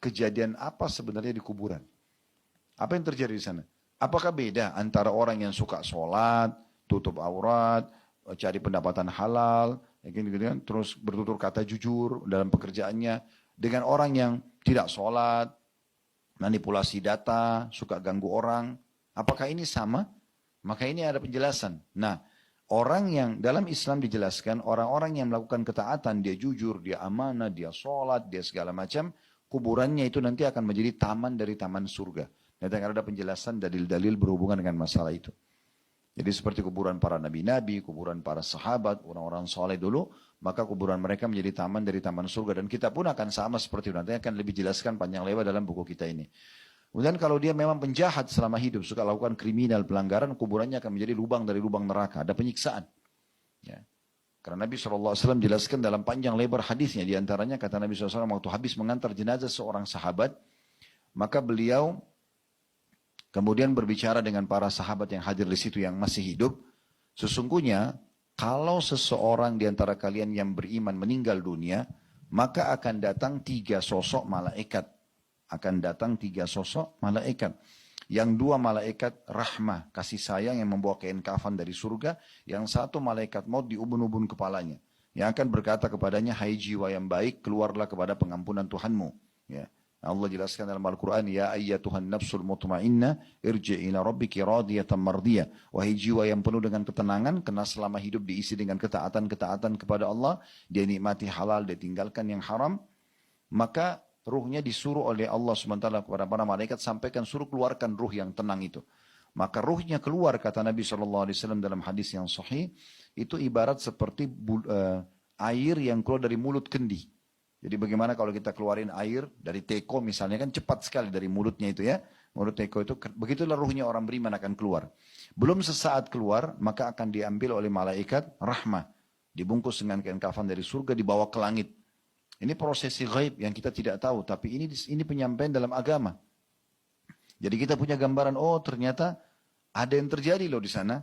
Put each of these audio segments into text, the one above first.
kejadian apa sebenarnya di kuburan. Apa yang terjadi di sana? Apakah beda antara orang yang suka sholat, tutup aurat, cari pendapatan halal, gitu kan, terus bertutur kata jujur dalam pekerjaannya, dengan orang yang tidak sholat, manipulasi data, suka ganggu orang? Apakah ini sama? Maka ini ada penjelasan. Nah, orang yang dalam Islam dijelaskan, orang-orang yang melakukan ketaatan, dia jujur, dia amanah, dia sholat, dia segala macam, kuburannya itu nanti akan menjadi taman dari taman surga. Nanti akan ada penjelasan dalil-dalil berhubungan dengan masalah itu. Jadi seperti kuburan para nabi-nabi, kuburan para sahabat, orang-orang soleh dulu, maka kuburan mereka menjadi taman dari taman surga. Dan kita pun akan sama seperti itu. Nanti akan lebih jelaskan panjang lebar dalam buku kita ini. Kemudian kalau dia memang penjahat selama hidup, suka lakukan kriminal, pelanggaran, kuburannya akan menjadi lubang dari lubang neraka. Ada penyiksaan. Ya. Karena Nabi SAW jelaskan dalam panjang lebar hadisnya. Di antaranya kata Nabi SAW waktu habis mengantar jenazah seorang sahabat, maka beliau kemudian berbicara dengan para sahabat yang hadir di situ yang masih hidup. Sesungguhnya kalau seseorang di antara kalian yang beriman meninggal dunia, maka akan datang 3 sosok malaikat. Akan datang 3 sosok malaikat. Yang 2 malaikat rahmah, kasih sayang yang membawa kain kafan dari surga. Yang 1 malaikat maut di ubun-ubun kepalanya. Yang akan berkata kepadanya, hai jiwa yang baik, keluarlah kepada pengampunan Tuhanmu. Ya. Allah jelaskan dalam Al-Quran, ya ayyatuhan nafsul mutmainnah, irji' ila rabbiki radiyatan mardiyah. Wahai jiwa yang penuh dengan ketenangan, karena selama hidup diisi dengan ketaatan-ketaatan kepada Allah, dia nikmati halal, dia tinggalkan yang haram, maka ruhnya disuruh oleh Allah SWT kepada para malaikat, sampaikan suruh keluarkan ruh yang tenang itu. Maka ruhnya keluar, kata Nabi SAW dalam hadis yang sahih, itu ibarat seperti air yang keluar dari mulut kendi. Jadi bagaimana kalau kita keluarin air dari teko misalnya, kan cepat sekali dari mulutnya itu ya. Mulut teko itu, begitulah ruhnya orang beriman akan keluar. Belum sesaat keluar, maka akan diambil oleh malaikat rahmah. Dibungkus dengan kain kafan dari surga, dibawa ke langit. Ini prosesi gaib yang kita tidak tahu, tapi ini penyampaian dalam agama. Jadi kita punya gambaran, oh ternyata ada yang terjadi loh di sana.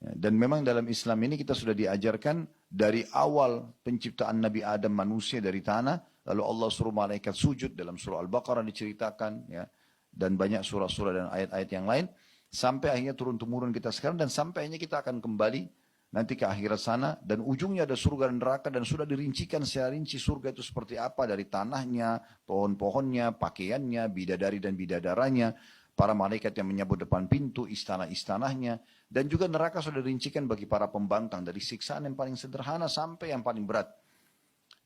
Dan memang dalam Islam ini kita sudah diajarkan dari awal penciptaan Nabi Adam manusia dari tanah, lalu Allah suruh malaikat sujud, dalam surah Al-Baqarah diceritakan, ya, dan banyak surah-surah dan ayat-ayat yang lain, sampai akhirnya turun-temurun kita sekarang, dan sampai akhirnya kita akan kembali nanti ke akhirat sana, dan ujungnya ada surga dan neraka, dan sudah dirincikan secara rinci surga itu seperti apa, dari tanahnya, pohon-pohonnya, pakaiannya, bidadari dan bidadaranya, para malaikat yang menyambut depan pintu, istana-istananya, dan juga neraka sudah dirincikan bagi para pembangkang, dari siksaan yang paling sederhana sampai yang paling berat.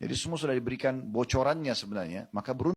Jadi semua sudah diberikan bocorannya sebenarnya, maka beruntung